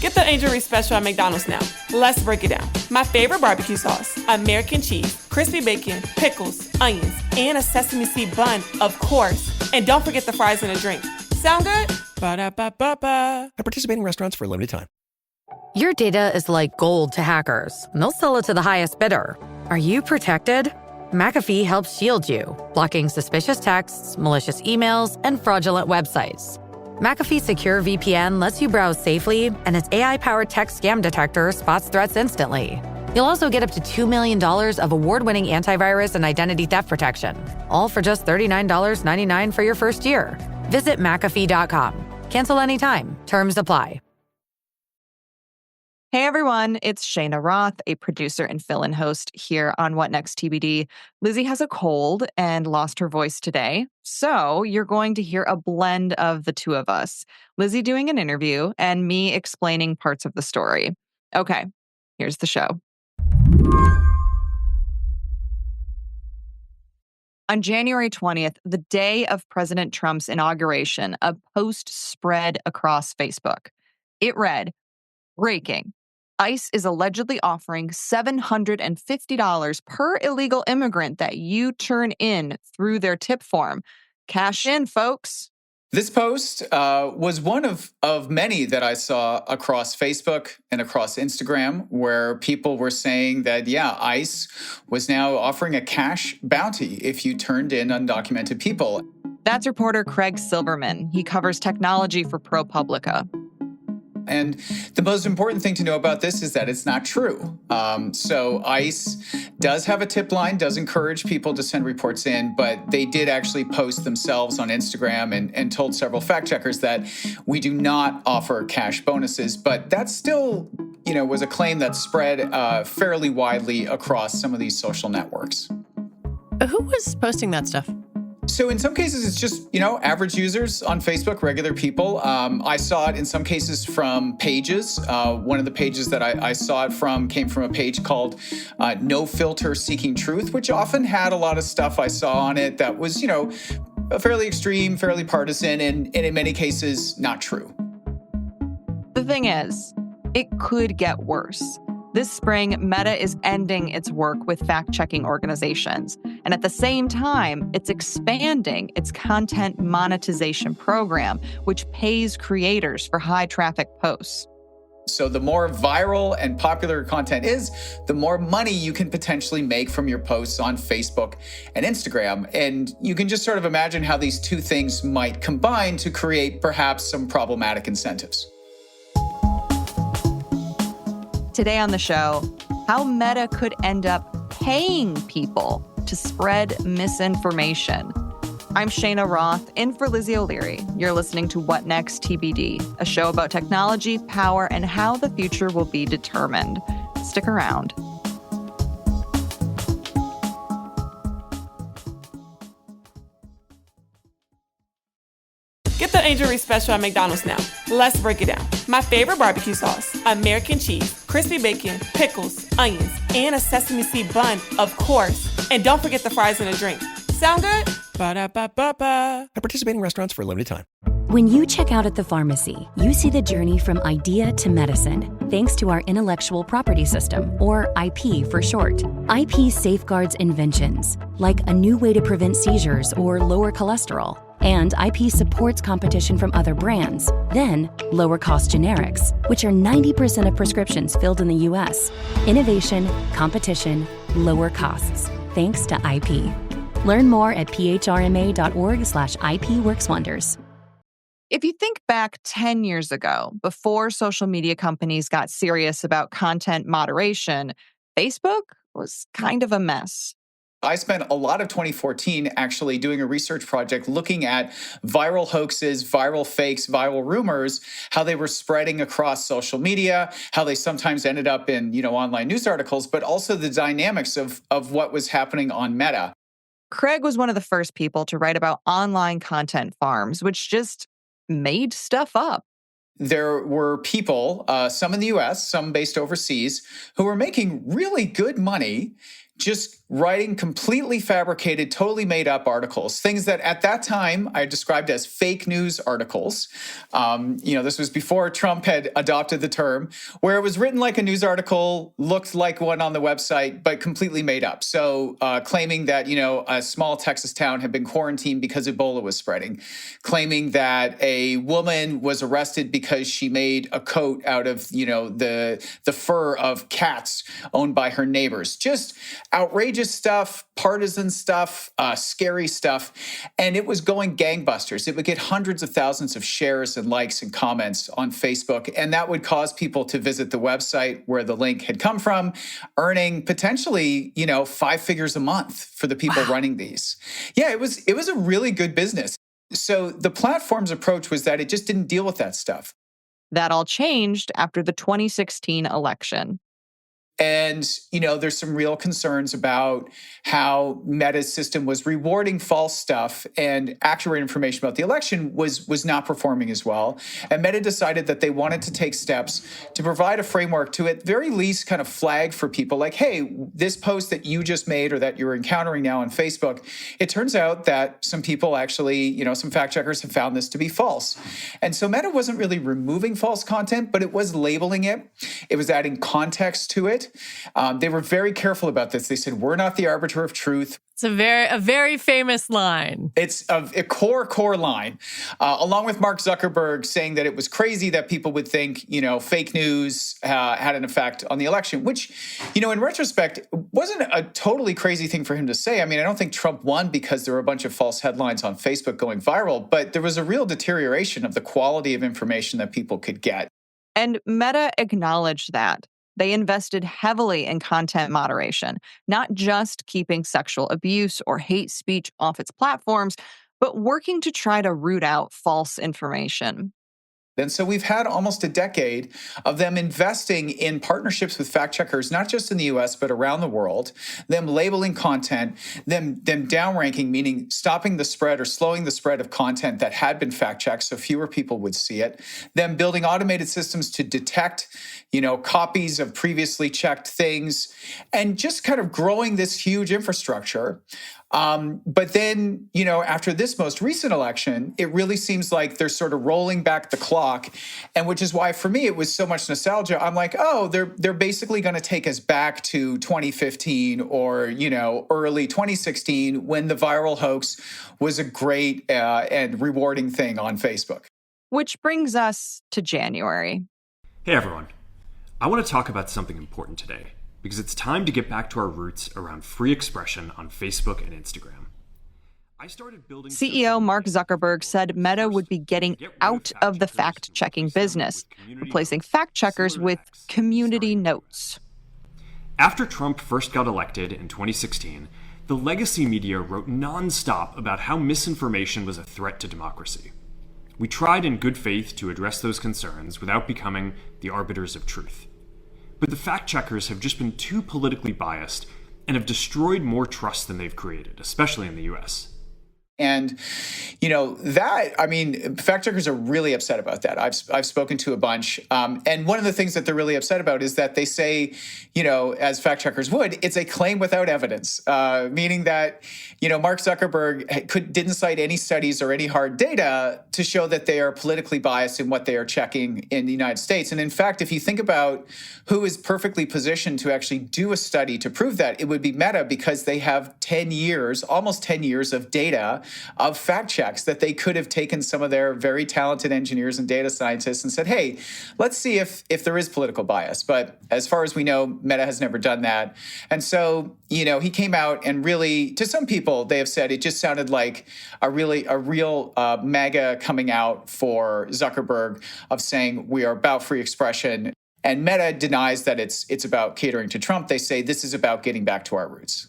Get the Angel Reese special at McDonald's now. Let's break it down. My favorite barbecue sauce, American cheese, crispy bacon, pickles, onions, and a sesame seed bun, of course. And don't forget the fries and a drink. Sound good? Ba-da-ba-ba-ba. At participating restaurants for a limited time. Your data is like gold to hackers, and they'll sell it to the highest bidder. Are you protected? McAfee helps shield you, blocking suspicious texts, malicious emails, and fraudulent websites. McAfee Secure VPN lets you browse safely, and its AI-powered text scam detector spots threats instantly. You'll also get up to $2 million of award-winning antivirus and identity theft protection, all for just $39.99 for your first year. Visit McAfee.com. Cancel anytime. Terms apply. Hey everyone, it's Shayna Roth, a producer and fill-in host here on What Next TBD. Lizzie has a cold and lost her voice today, so you're going to hear a blend of the two of us. Lizzie doing an interview and me explaining parts of the story. Okay, here's the show. On January 20th, the day of President Trump's inauguration, a post spread across Facebook. It read, "Breaking. ICE is allegedly offering $750 per illegal immigrant that you turn in through their tip form. Cash in, folks." This post was one of many that I saw across Facebook and across Instagram where people were saying that, ICE was now offering a cash bounty if you turned in undocumented people. That's reporter Craig Silverman. He covers technology for ProPublica. And the most important thing to know about this is that it's not true. So ICE does have a tip line, does encourage people to send reports in, but they did actually post themselves on Instagram and told several fact checkers that we do not offer cash bonuses. But that still, was a claim that spread fairly widely across some of these social networks. Who was posting that stuff? So in some cases, it's just, average users on Facebook, regular people. I saw it in some cases from pages. One of the pages that I saw it from came from a page called No Filter Seeking Truth, which often had a lot of stuff I saw on it that was, fairly extreme, fairly partisan, and in many cases, not true. The thing is, it could get worse. This spring, Meta is ending its work with fact-checking organizations. And at the same time, it's expanding its content monetization program, which pays creators for high-traffic posts. So the more viral and popular content is, the more money you can potentially make from your posts on Facebook and Instagram. And you can just sort of imagine how these two things might combine to create perhaps some problematic incentives. Today on the show, how Meta could end up paying people to spread misinformation. I'm Shayna Roth, in for Lizzie O'Leary. You're listening to What Next TBD, a show about technology, power, and how the future will be determined. Stick around. Get the Angel Reese special at McDonald's now. Let's break it down. My favorite barbecue sauce, American cheese, crispy bacon, pickles, onions, and a sesame seed bun, of course. And don't forget the fries and a drink. Sound good? Ba-da-ba-ba-ba. At participating restaurants for a limited time. When you check out at the pharmacy, you see the journey from idea to medicine, thanks to our intellectual property system, or IP for short. IP safeguards inventions, like a new way to prevent seizures or lower cholesterol. And IP supports competition from other brands, then lower cost generics, which are 90% of prescriptions filled in the US. Innovation, competition, lower costs, thanks to IP. Learn more at phrma.org/IP works wonders. If you think back 10 years ago, before social media companies got serious about content moderation, Facebook was kind of a mess. I spent a lot of 2014 actually doing a research project looking at viral hoaxes, viral fakes, viral rumors, how they were spreading across social media, how they sometimes ended up in, online news articles, but also the dynamics of what was happening on Meta. Craig was one of the first people to write about online content farms, which just made stuff up. There were people, some in the US, some based overseas, who were making really good money just writing completely fabricated, totally made up articles, things that at that time I described as fake news articles. This was before Trump had adopted the term, where it was written like a news article, looked like one on the website, but completely made up. So claiming that, a small Texas town had been quarantined because Ebola was spreading, claiming that a woman was arrested because she made a coat out of, the fur of cats owned by her neighbors. Just outrageous stuff, partisan stuff, scary stuff. And it was going gangbusters. It would get hundreds of thousands of shares and likes and comments on Facebook. And that would cause people to visit the website where the link had come from, earning potentially, 5 figures a month for the people running these. Yeah, it was a really good business. So the platform's approach was that it just didn't deal with that stuff. That all changed after the 2016 election. And, there's some real concerns about how Meta's system was rewarding false stuff, and accurate information about the election was not performing as well. And Meta decided that they wanted to take steps to provide a framework to at very least kind of flag for people like, hey, this post that you just made or that you're encountering now on Facebook, it turns out that some people actually, some fact checkers have found this to be false. And so Meta wasn't really removing false content, but it was labeling it. It was adding context to it. They were very careful about this. They said, we're not the arbiter of truth. It's a very famous line. It's a core line, along with Mark Zuckerberg saying that it was crazy that people would think, fake news had an effect on the election, which, in retrospect, wasn't a totally crazy thing for him to say. I mean, I don't think Trump won because there were a bunch of false headlines on Facebook going viral, but there was a real deterioration of the quality of information that people could get. And Meta acknowledged that. They invested heavily in content moderation, not just keeping sexual abuse or hate speech off its platforms, but working to try to root out false information. And so we've had almost a decade of them investing in partnerships with fact checkers, not just in the US, but around the world, them labeling content, them downranking, meaning stopping the spread or slowing the spread of content that had been fact checked so fewer people would see it, them building automated systems to detect, copies of previously checked things, and just kind of growing this huge infrastructure. But then, after this most recent election, it really seems like they're sort of rolling back the clock. And which is why, for me, it was so much nostalgia. I'm like, oh, they're basically going to take us back to 2015 or, early 2016 when the viral hoax was a great and rewarding thing on Facebook. Which brings us to January. Hey, everyone. I want to talk about something important today, because it's time to get back to our roots around free expression on Facebook and Instagram. CEO Mark Zuckerberg said Meta would be getting out of the fact-checking business, replacing fact checkers with community notes. After Trump first got elected in 2016, the legacy media wrote nonstop about how misinformation was a threat to democracy. We tried in good faith to address those concerns without becoming the arbiters of truth. But the fact checkers have just been too politically biased and have destroyed more trust than they've created, especially in the US. And, fact checkers are really upset about that. I've spoken to a bunch. And one of the things that they're really upset about is that they say, as fact checkers would, it's a claim without evidence, meaning that, Mark Zuckerberg didn't cite any studies or any hard data to show that they are politically biased in what they are checking in the United States. And in fact, if you think about who is perfectly positioned to actually do a study to prove that, it would be Meta, because they have almost 10 years of data of fact checks that they could have taken some of their very talented engineers and data scientists and said, hey, let's see if there is political bias. But as far as we know, Meta has never done that. And so, he came out and really, to some people, they have said it just sounded like a real MAGA coming out for Zuckerberg of saying we are about free expression. And Meta denies that it's about catering to Trump. They say this is about getting back to our roots.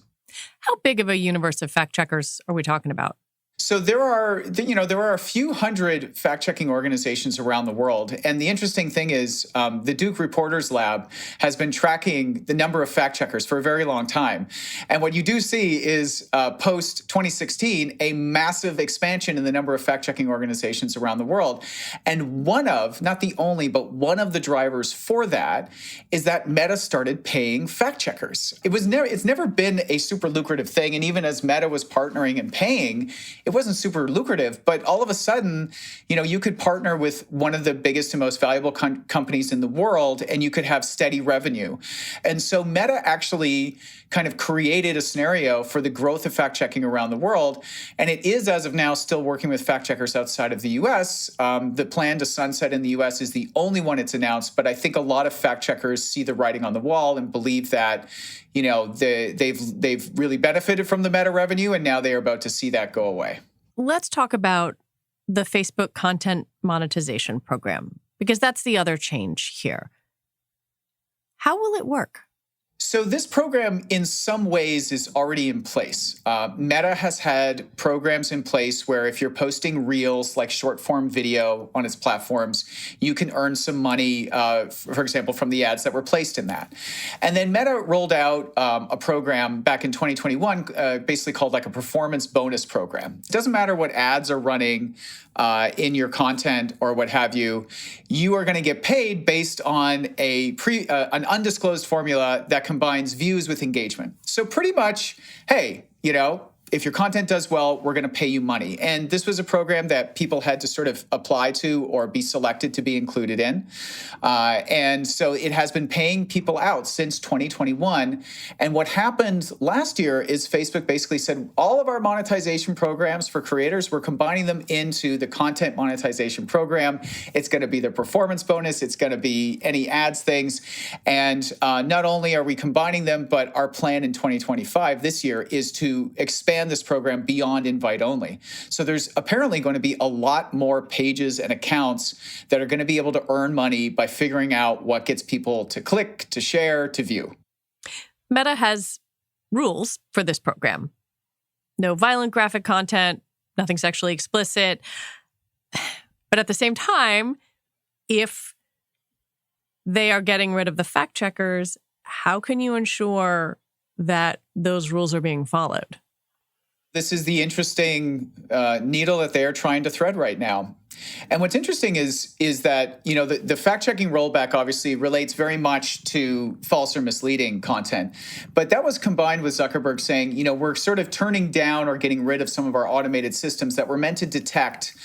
How big of a universe of fact checkers are we talking about? So there are a few hundred fact-checking organizations around the world. And the interesting thing is the Duke Reporters Lab has been tracking the number of fact-checkers for a very long time. And what you do see is post-2016, a massive expansion in the number of fact-checking organizations around the world. And one of, not the only, but one of the drivers for that is that Meta started paying fact-checkers. It's never been a super lucrative thing. And even as Meta was partnering and paying, it wasn't super lucrative, but all of a sudden, you could partner with one of the biggest and most valuable companies in the world, and you could have steady revenue. And so Meta actually kind of created a scenario for the growth of fact-checking around the world. And it is, as of now, still working with fact-checkers outside of the U.S. The plan to sunset in the U.S. is the only one it's announced, but I think a lot of fact-checkers see the writing on the wall and believe that they've really benefited from the Meta revenue, and now they are about to see that go away. Let's talk about the Facebook content monetization program, because that's the other change here. How will it work? So this program, in some ways, is already in place. Meta has had programs in place where if you're posting reels, like short-form video on its platforms, you can earn some money, for example, from the ads that were placed in that. And then Meta rolled out a program back in 2021, basically called like a performance bonus program. It doesn't matter what ads are running in your content or what have you, you are going to get paid based on an undisclosed formula that combines views with engagement. So pretty much, hey, if your content does well, we're going to pay you money. And this was a program that people had to sort of apply to or be selected to be included in. And so it has been paying people out since 2021. And what happened last year is Facebook basically said, all of our monetization programs for creators, we're combining them into the content monetization program. It's going to be the performance bonus. It's going to be any ads things. And not only are we combining them, but our plan in 2025 this year is to expand this program beyond invite only. So there's apparently going to be a lot more pages and accounts that are going to be able to earn money by figuring out what gets people to click, to share, to view. Meta has rules for this program. No violent graphic content, nothing sexually explicit. But at the same time, if they are getting rid of the fact checkers, how can you ensure that those rules are being followed? This is the interesting needle that they are trying to thread right now. And what's interesting is that, the fact-checking rollback obviously relates very much to false or misleading content. But that was combined with Zuckerberg saying, we're sort of turning down or getting rid of some of our automated systems that were meant to detect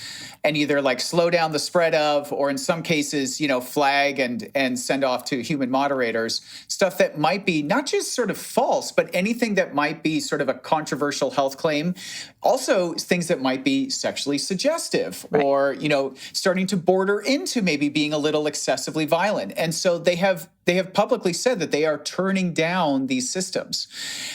and either like slow down the spread of, or in some cases, flag and send off to human moderators, stuff that might be not just sort of false, but anything that might be sort of a controversial health claim. Also things that might be sexually suggestive, right, or, starting to border into maybe being a little excessively violent. And so they have publicly said that they are turning down these systems.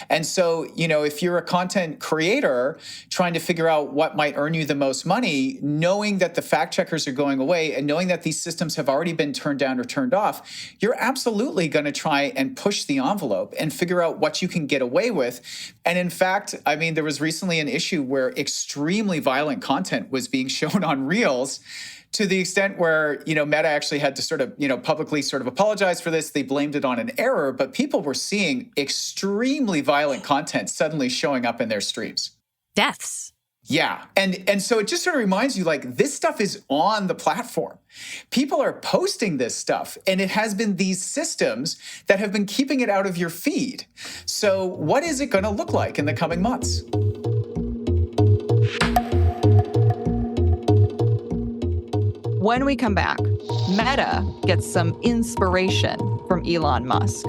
And so, if you're a content creator trying to figure out what might earn you the most money, knowing that the fact checkers are going away and knowing that these systems have already been turned down or turned off, you're absolutely going to try and push the envelope and figure out what you can get away with. And in fact, there was recently an issue where extremely violent content was being shown on Reels, to the extent where, Meta actually had to sort of, publicly sort of apologize for this. They blamed it on an error, but people were seeing extremely violent content suddenly showing up in their streams. Deaths. Yeah. And so it just sort of reminds you, like, this stuff is on the platform. People are posting this stuff, and it has been these systems that have been keeping it out of your feed. So what is it going to look like in the coming months? When we come back, Meta gets some inspiration from Elon Musk.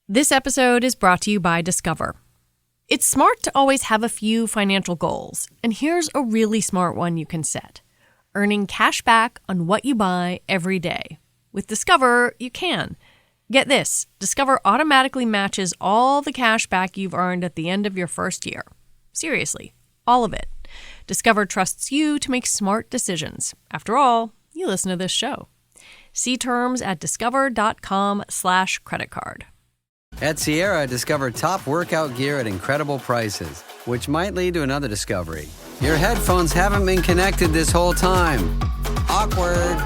This episode is brought to you by Discover. It's smart to always have a few financial goals, and here's a really smart one you can set: earning cash back on what you buy every day. With Discover, you can. Get this, Discover automatically matches all the cash back you've earned at the end of your first year. Seriously, all of it. Discover trusts you to make smart decisions. After all, you listen to this show. See terms at discover.com/creditcard. At Sierra, discover top workout gear at incredible prices, which might lead to another discovery. Your headphones haven't been connected this whole time. Awkward.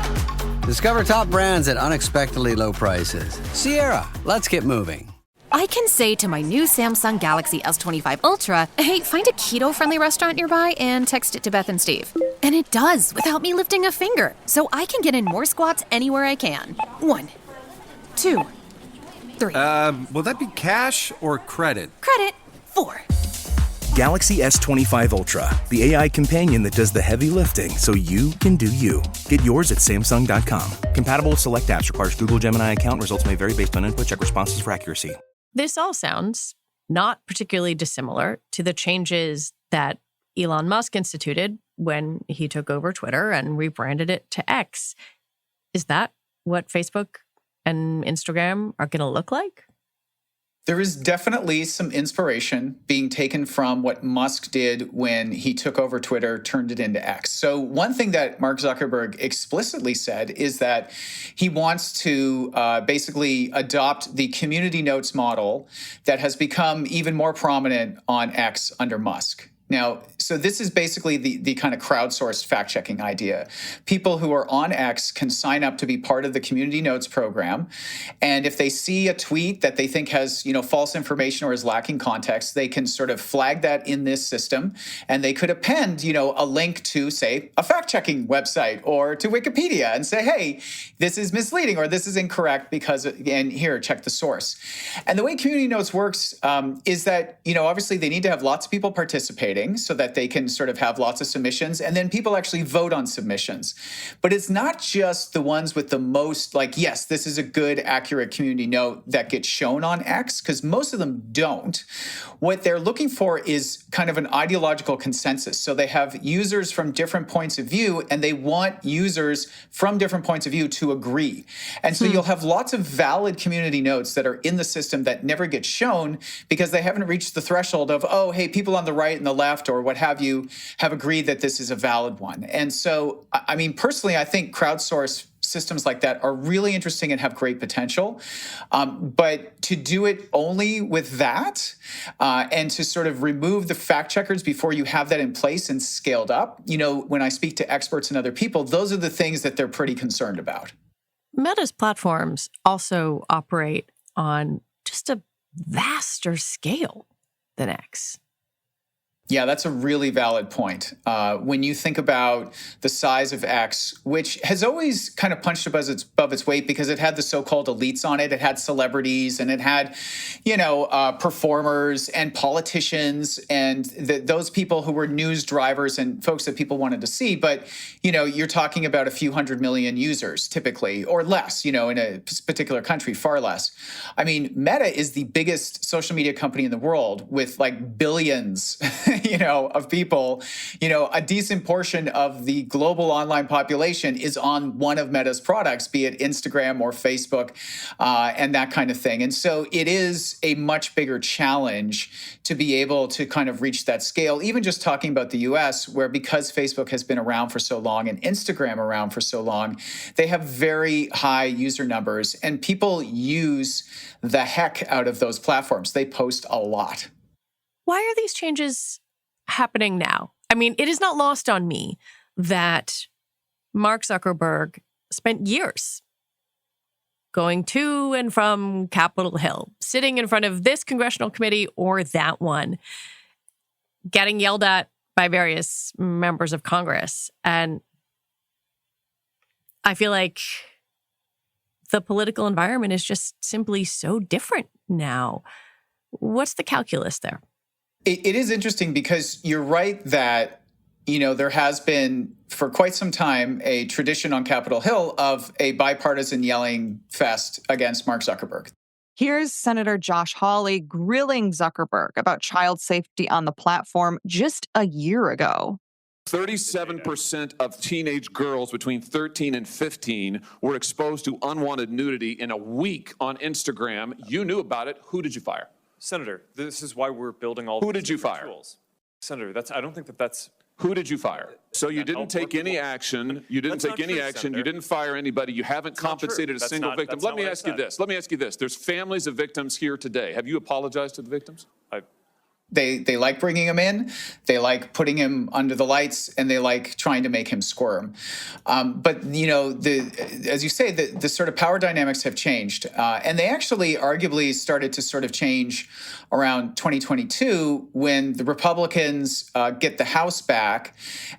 Discover top brands at unexpectedly low prices. Sierra, let's get moving. I can say to my new Samsung Galaxy S25 Ultra, hey, find a keto-friendly restaurant nearby and text it to Beth and Steve. And it does, without me lifting a finger. So I can get in more squats anywhere I can. 1, 2, 3. Will that be cash or credit? Credit. 4. Galaxy S25 Ultra, the AI companion that does the heavy lifting so you can do you. Get yours at Samsung.com. Compatible with select apps. Requires Google Gemini account. Results may vary based on input. Check responses for accuracy. This all sounds not particularly dissimilar to the changes that Elon Musk instituted when he took over Twitter and rebranded it to X. Is that what Facebook and Instagram are going to look like? There is definitely some inspiration being taken from what Musk did when he took over Twitter, turned it into X. So one thing that Mark Zuckerberg explicitly said is that he wants to basically adopt the community notes model that has become even more prominent on X under Musk. Now, so this is basically the kind of crowdsourced fact-checking idea. People who are on X can sign up to be part of the Community Notes program. And if they see a tweet that they think has, false information or is lacking context, they can sort of flag that in this system. And they could append, a link to, say, a fact-checking website or to Wikipedia and say, hey, this is misleading or this is incorrect because, and here, check the source. And the way Community Notes works is that, obviously they need to have lots of people participating so that they can sort of have lots of submissions, and then people actually vote on submissions. But it's not just the ones with the most, yes, this is a good, accurate community note that gets shown on X, because most of them don't. What they're looking for is kind of an ideological consensus. So they have users from different points of view, and they want users from different points of view to agree. And so you'll have lots of valid community notes that are in the system that never get shown because they haven't reached the threshold of, oh, hey, people on the right and the left or what have you have agreed that this is a valid one. And so, I mean, personally, I think crowdsourced systems like that are really interesting and have great potential. But to do it only with that and to sort of remove the fact checkers before you have that in place and scaled up, when I speak to experts and other people, those are the things that they're pretty concerned about. Meta's platforms also operate on just a vaster scale than X. Yeah, that's a really valid point. When you think about the size of X, which has always kind of punched above its weight because it had the so-called elites on it. It had celebrities and it had, performers and politicians and those people who were news drivers and folks that people wanted to see. But, you're talking about a few 100 million users typically, or less, in a particular country, far less. I mean, Meta is the biggest social media company in the world with billions of people, a decent portion of the global online population is on one of Meta's products, be it Instagram or Facebook, and that kind of thing. And so it is a much bigger challenge to be able to kind of reach that scale, even just talking about the US, where because Facebook has been around for so long and Instagram around for so long, they have very high user numbers and people use the heck out of those platforms. They post a lot. Why are these changes happening now? I mean, it is not lost on me that Mark Zuckerberg spent years going to and from Capitol Hill, sitting in front of this congressional committee or that one, getting yelled at by various members of Congress. And I feel like the political environment is just simply so different now. What's the calculus there? It is interesting because you're right that, there has been for quite some time a tradition on Capitol Hill of a bipartisan yelling fest against Mark Zuckerberg. Here's Senator Josh Hawley grilling Zuckerberg about child safety on the platform just a year ago. 37% of teenage girls between 13 and 15 were exposed to unwanted nudity in a week on Instagram. You knew about it. Who did you fire? Senator, this is why we're building all Who these did you fire? tools. Senator, I don't think that's Who did you fire? So you didn't take any action. You didn't take any action. You didn't fire anybody. You haven't compensated a single victim. Let me ask you this. Let me ask you this. There's families of victims here today. Have you apologized to the victims? They like bringing him in, they like putting him under the lights, and they like trying to make him squirm. But, as you say, the sort of power dynamics have changed. And they actually arguably started to sort of change around 2022 when the Republicans get the House back.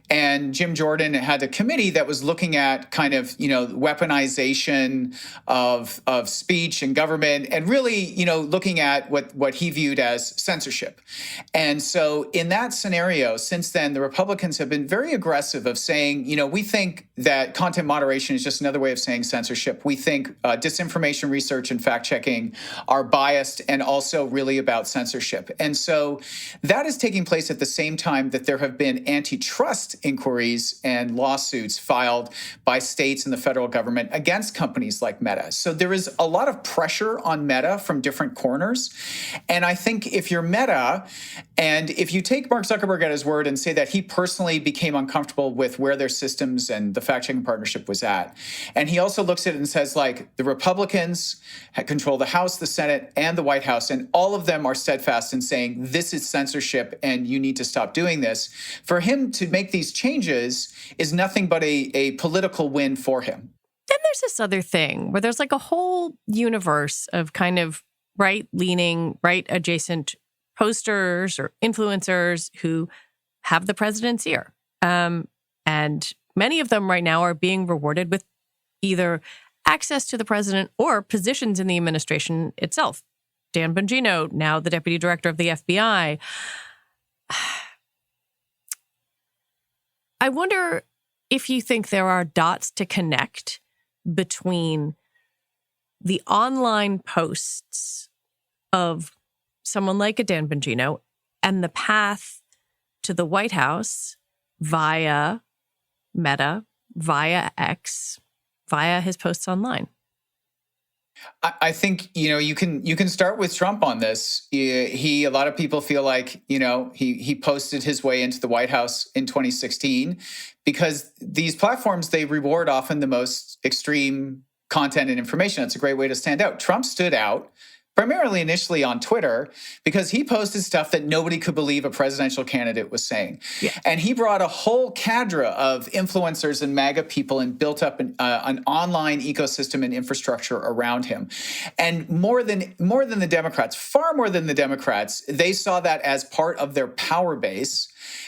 And Jim Jordan had a committee that was looking at kind of, weaponization of speech and government, and really, looking at what he viewed as censorship. And so in that scenario, since then, the Republicans have been very aggressive of saying, we think that content moderation is just another way of saying censorship. We think disinformation research and fact-checking are biased and also really about censorship. And so that is taking place at the same time that there have been antitrust inquiries and lawsuits filed by states and the federal government against companies like Meta. So there is a lot of pressure on Meta from different corners. And I think if you're Meta, and if you take Mark Zuckerberg at his word and say that he personally became uncomfortable with where their systems and the fact-checking partnership was at, and he also looks at it and says, the Republicans control the House, the Senate, and the White House, and all of them are steadfast in saying this is censorship and you need to stop doing this. For him to make these changes is nothing but a political win for him. Then there's this other thing where there's a whole universe of kind of right-leaning, right-adjacent posters or influencers who have the president's ear. And many of them right now are being rewarded with either access to the president or positions in the administration itself. Dan Bongino, now the deputy director of the FBI. I wonder if you think there are dots to connect between the online posts of someone like a Dan Bongino and the path to the White House via Meta, via X, via his posts online. I think, you can start with Trump on this. A lot of people feel like, he posted his way into the White House in 2016 because these platforms, they reward often the most extreme content and information. That's a great way to stand out. Trump stood out primarily initially on Twitter because he posted stuff that nobody could believe a presidential candidate was saying. Yeah. And he brought a whole cadre of influencers and MAGA people and built up an online ecosystem and infrastructure around him. And more than the Democrats, far more than the Democrats, they saw that as part of their power base,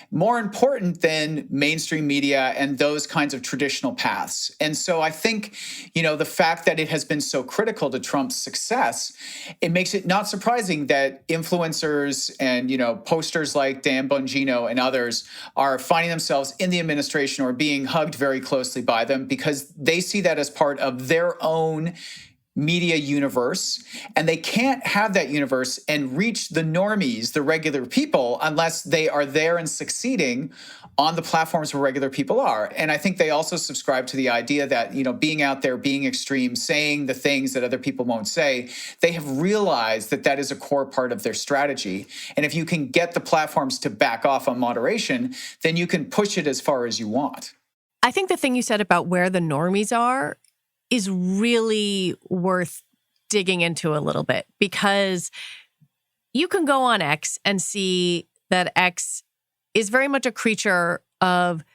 more important than mainstream media and those kinds of traditional paths. And so I think, the fact that it has been so critical to Trump's success, it makes it not surprising that influencers and, posters like Dan Bongino and others are finding themselves in the administration or being hugged very closely by them because they see that as part of their own media universe, and they can't have that universe and reach the normies, the regular people, unless they are there and succeeding on the platforms where regular people are. And I think they also subscribe to the idea that, being out there, being extreme, saying the things that other people won't say, they have realized that that is a core part of their strategy. And if you can get the platforms to back off on moderation, then you can push it as far as you want. I think the thing you said about where the normies are is really worth digging into a little bit, because you can go on X and see that X is very much a creature of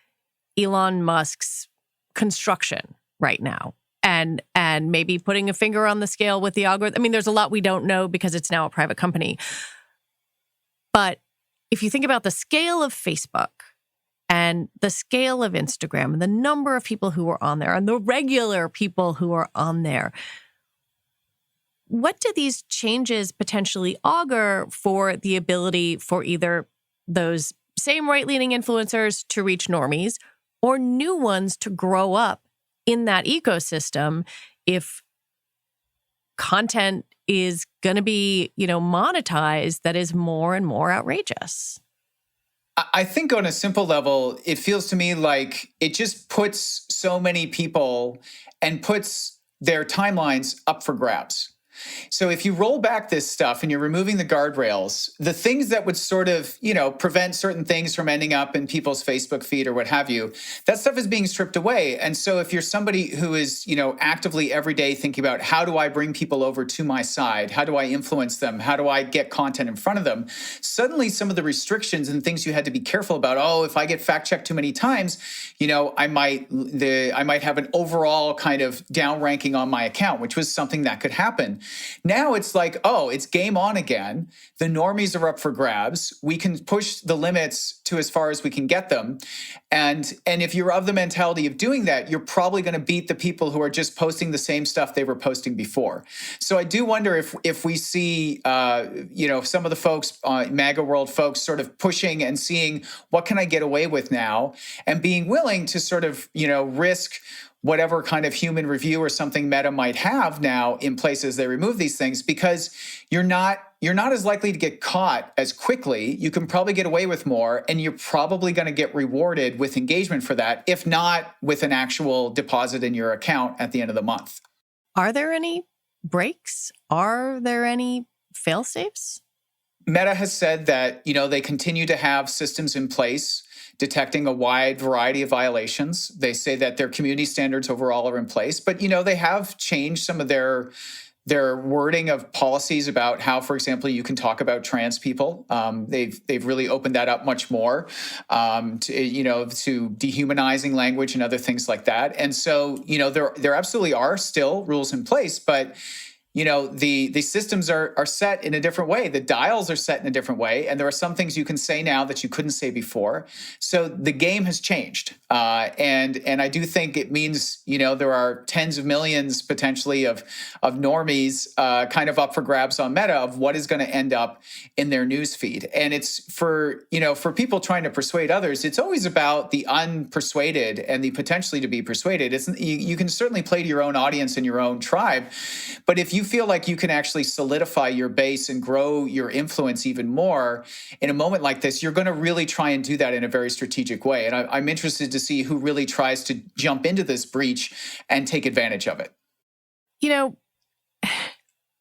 Elon Musk's construction right now. And maybe putting a finger on the scale with the algorithm. I mean, there's a lot we don't know because it's now a private company. But if you think about the scale of Facebook and the scale of Instagram and the number of people who are on there and the regular people who are on there, what do these changes potentially augur for the ability for either those same right-leaning influencers to reach normies or new ones to grow up in that ecosystem if content is going to be, monetized that is more and more outrageous? I think on a simple level, it feels to me like it just puts so many people and puts their timelines up for grabs. So if you roll back this stuff and you're removing the guardrails, the things that would sort of, prevent certain things from ending up in people's Facebook feed or what have you, that stuff is being stripped away. And so if you're somebody who is, actively every day thinking about how do I bring people over to my side? How do I influence them? How do I get content in front of them? Suddenly some of the restrictions and things you had to be careful about, if I get fact checked too many times, I might have an overall kind of down ranking on my account, which was something that could happen. Now it's like, it's game on again. The normies are up for grabs. We can push the limits to as far as we can get them. And if you're of the mentality of doing that, you're probably going to beat the people who are just posting the same stuff they were posting before. So I do wonder if we see, some of the folks, MAGA world folks, sort of pushing and seeing what can I get away with now, and being willing to sort of, risk whatever kind of human review or something Meta might have now in place as they remove these things, because you're not as likely to get caught as quickly. You can probably get away with more, and you're probably going to get rewarded with engagement for that, if not with an actual deposit in your account at the end of the month. Are there any breaks? Are there any fail-safes? Meta has said that, they continue to have systems in place detecting a wide variety of violations. They say that their community standards overall are in place, but, they have changed some of their wording of policies about how, for example, you can talk about trans people. They've really opened that up much more to dehumanizing language and other things like that. And so, there absolutely are still rules in place, but the systems are set in a different way. The dials are set in a different way. And there are some things you can say now that you couldn't say before. So the game has changed. And I do think it means, there are tens of millions potentially of normies kind of up for grabs on Meta of what is going to end up in their news feed. And it's for people trying to persuade others, it's always about the unpersuaded and the potentially to be persuaded. You can certainly play to your own audience and your own tribe. But if you feel like you can actually solidify your base and grow your influence even more in a moment like this, you're going to really try and do that in a very strategic way. And I'm interested to see who really tries to jump into this breach and take advantage of it.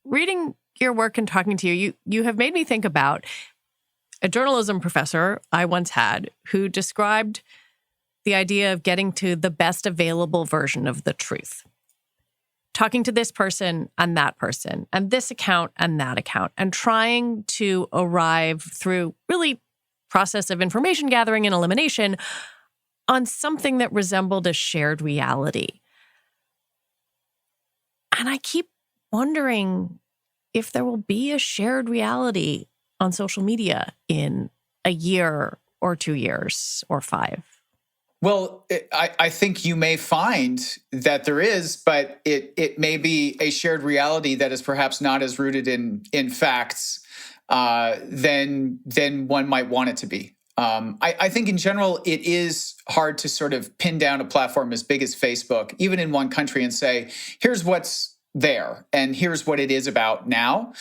Reading your work and talking to you have made me think about a journalism professor I once had who described the idea of getting to the best available version of the truth. Talking to this person and that person and this account and that account, and trying to arrive through really process of information gathering and elimination on something that resembled a shared reality. And I keep wondering if there will be a shared reality on social media in a year or 2 years or 5. Well, I think you may find that there is, but it may be a shared reality that is perhaps not as rooted in facts than one might want it to be. I think in general, it is hard to sort of pin down a platform as big as Facebook, even in one country, and say, here's what's there and here's what it is about now.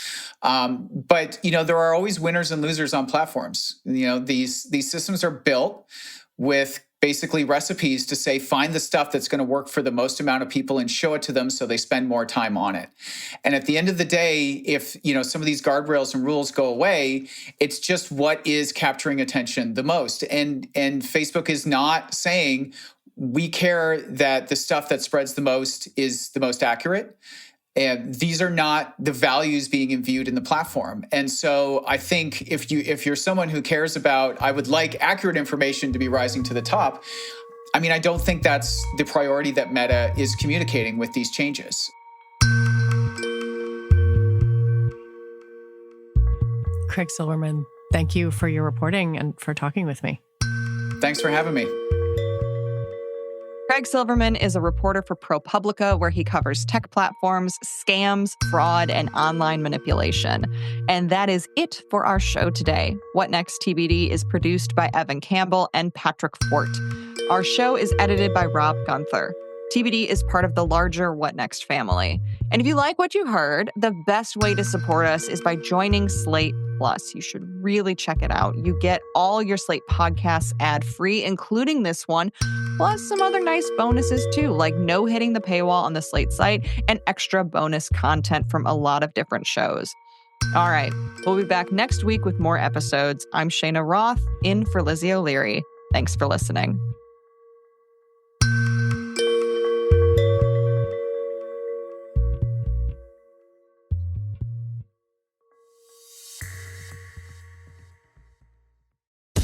But, there are always winners and losers on platforms. These systems are built with basically recipes to say, find the stuff that's going to work for the most amount of people and show it to them so they spend more time on it. And at the end of the day, if some of these guardrails and rules go away, it's just what is capturing attention the most. And Facebook is not saying we care that the stuff that spreads the most is the most accurate. And these are not the values being imbued in the platform. And so I think if you're someone who cares about, I would like accurate information to be rising to the top, I don't think that's the priority that Meta is communicating with these changes. Craig Silverman, thank you for your reporting and for talking with me. Thanks for having me. Craig Silverman is a reporter for ProPublica, where he covers tech platforms, scams, fraud, and online manipulation. And that is it for our show today. What Next TBD is produced by Evan Campbell and Patrick Fort. Our show is edited by Rob Gunther. TBD is part of the larger What Next family. And if you like what you heard, the best way to support us is by joining Slate Plus. You should really check it out. You get all your Slate podcasts ad-free, including this one, plus some other nice bonuses too, like no hitting the paywall on the Slate site and extra bonus content from a lot of different shows. All right, we'll be back next week with more episodes. I'm Shayna Roth, in for Lizzie O'Leary. Thanks for listening.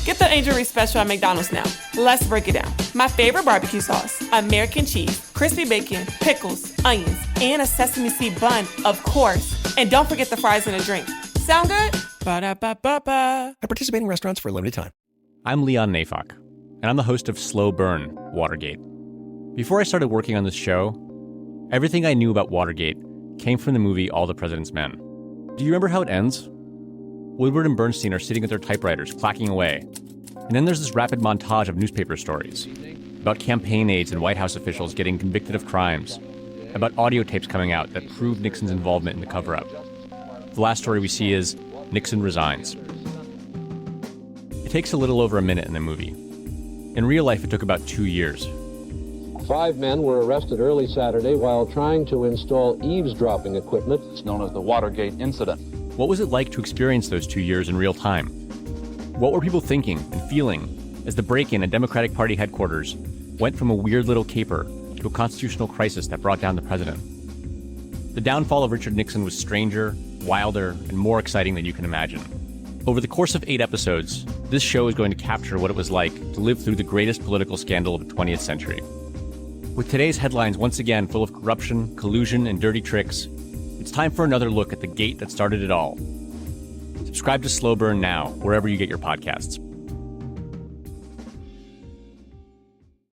Get the Angel Reese special at McDonald's now. Let's break it down. My favorite barbecue sauce, American cheese, crispy bacon, pickles, onions, and a sesame seed bun, of course. And don't forget the fries and a drink. Sound good? Ba-da-ba-ba-ba. At participating restaurants for a limited time. I'm Leon Nafok, and I'm the host of Slow Burn, Watergate. Before I started working on this show, everything I knew about Watergate came from the movie All the President's Men. Do you remember how it ends? Woodward and Bernstein are sitting at their typewriters, clacking away. And then there's this rapid montage of newspaper stories about campaign aides and White House officials getting convicted of crimes, about audio tapes coming out that prove Nixon's involvement in the cover-up. The last story we see is Nixon resigns. It takes a little over a minute in the movie. In real life, it took about 2 years. 5 men were arrested early Saturday while trying to install eavesdropping equipment. It's known as the Watergate incident. What was it like to experience those 2 years in real time? What were people thinking and feeling as the break-in at Democratic Party headquarters went from a weird little caper to a constitutional crisis that brought down the president? The downfall of Richard Nixon was stranger, wilder, and more exciting than you can imagine. Over the course of 8 episodes, this show is going to capture what it was like to live through the greatest political scandal of the 20th century. With today's headlines once again full of corruption, collusion, and dirty tricks, it's time for another look at the gate that started it all. Subscribe to Slow Burn now, wherever you get your podcasts.